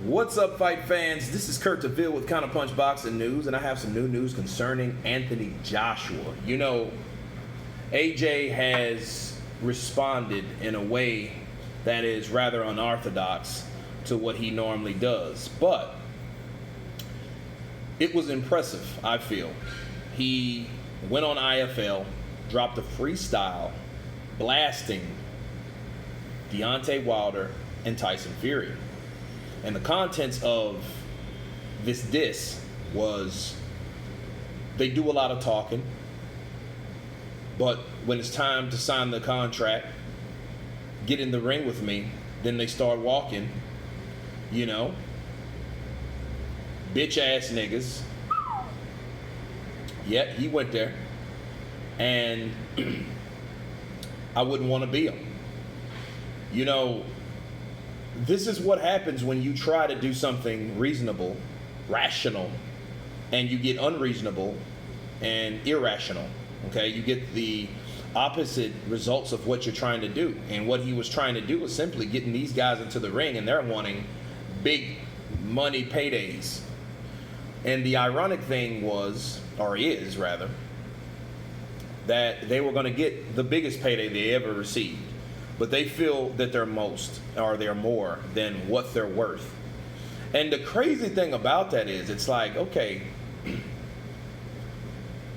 What's up, fight fans? This is Kurt DeVille with Counterpunch Boxing News, and I have some new news concerning Anthony Joshua. You know, AJ has responded in a way that is rather unorthodox to what he normally does, but it was impressive, I feel. He went on IFL, dropped a freestyle, blasting Deontay, Wilder, and Tyson Fury. And the contents of this diss was they do a lot of talking, but when it's time to sign the contract, get in the ring with me, then they start walking, you know, bitch ass niggas. Yet he went there, and I wouldn't want to be him. You know, this is what happens when you try to do something reasonable, rational, and you get unreasonable and irrational. Okay, you get the opposite results of what you're trying to do. And what he was trying to do was simply getting these guys into the ring, and they're wanting big money paydays. And the ironic thing was, or is rather, that they were going to get the biggest payday they ever received. But they feel that they're more than what they're worth. And the crazy thing about that is, it's like, okay,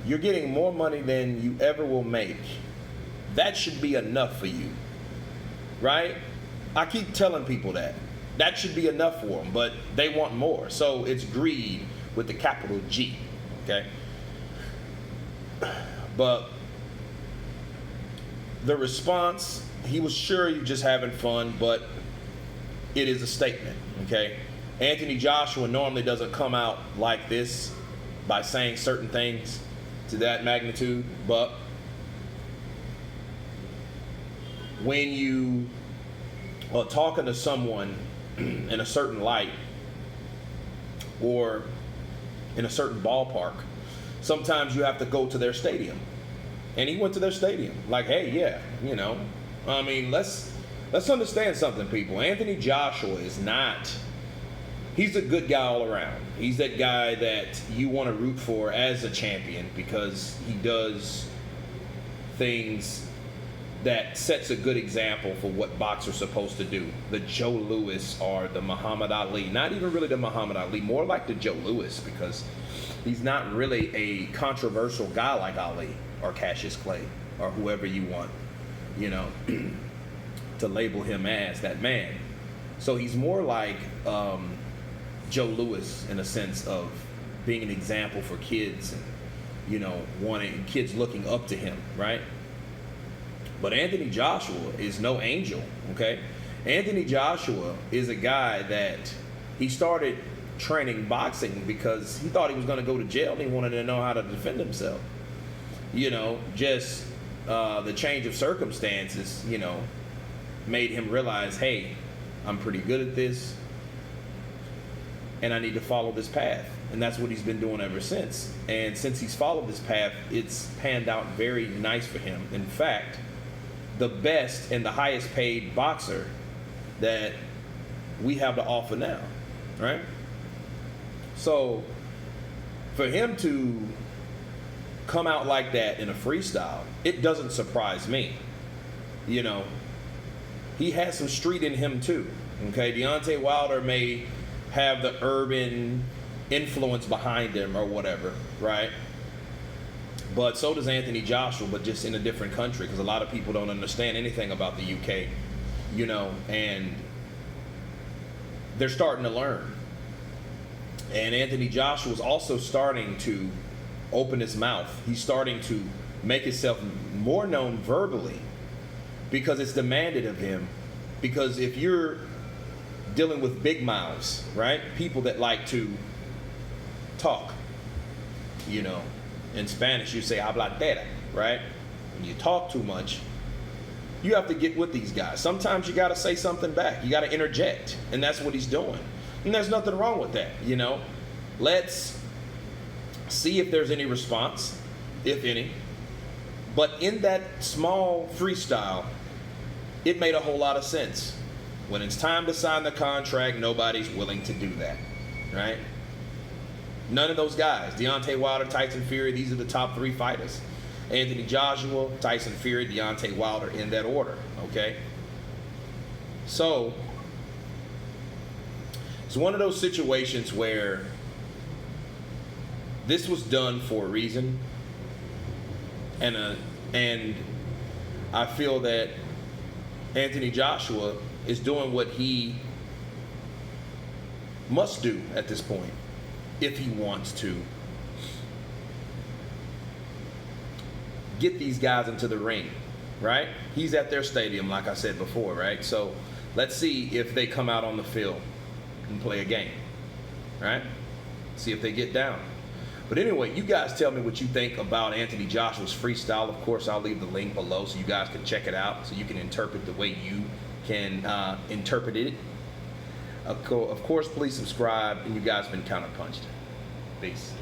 you're getting more money than you ever will make. That should be enough for you, right? I keep telling people that. That should be enough for them, but they want more. So it's greed with the capital G, okay? But the response, he was sure you're just having fun, but it is a statement, okay? Anthony Joshua normally doesn't come out like this by saying certain things to that magnitude, but when you are talking to someone in a certain light or in a certain ballpark, sometimes you have to go to their stadium. And he went to their stadium. Like, hey, yeah, you know, I mean, let's understand something, people. Anthony Joshua is not, he's a good guy all around. He's that guy that you want to root for as a champion because he does things that sets a good example for what boxers are supposed to do. The Joe Louis or the Muhammad Ali. Not even really the Muhammad Ali, more like the Joe Louis, because he's not really a controversial guy like Ali or Cassius Clay or whoever you want, you know, to label him as that man. So he's more like Joe Louis in a sense of being an example for kids and, you know, wanting kids looking up to him, right? But Anthony Joshua is no angel, okay? Anthony Joshua is a guy that he started training boxing because he thought he was going to go to jail and he wanted to know how to defend himself. You know, just the change of circumstances, you know, made him realize, hey, I'm pretty good at this and I need to follow this path. And that's what he's been doing ever since. And since he's followed this path, it's panned out very nice for him. In fact, the best and the highest paid boxer that we have to offer now, right? So for him to come out like that in a freestyle, it doesn't surprise me. You know, he has some street in him too, okay? Deontay Wilder may have the urban influence behind him or whatever, right? But so does Anthony Joshua, but just in a different country, because a lot of people don't understand anything about the UK, you know, and they're starting to learn. And Anthony Joshua is also starting to open his mouth. He's starting to make himself more known verbally because it's demanded of him. Because if you're dealing with big mouths, right, people that like to talk, you know, in Spanish you say habladera, right? When you talk too much, you have to get with these guys. Sometimes you got to say something back. You got to interject, and that's what he's doing. And there's nothing wrong with that, you know. Let's see if there's any response, if any. But in that small freestyle, it made a whole lot of sense. When it's time to sign the contract, nobody's willing to do that, right? None of those guys. Deontay, Wilder, Tyson Fury, these are the top 3 fighters. Anthony Joshua, Tyson Fury, Deontay Wilder, in that order, okay? So, it's one of those situations where this was done for a reason, and I feel that Anthony Joshua is doing what he must do at this point if he wants to get these guys into the ring, right? He's at their stadium, like I said before, right? So let's see if they come out on the field and play a game, right? See if they get down. But anyway, you guys tell me what you think about Anthony Joshua's freestyle. Of course, I'll leave the link below so you guys can check it out, so you can interpret the way you can interpret it. Of course, please subscribe, and you guys have been counterpunched. Peace.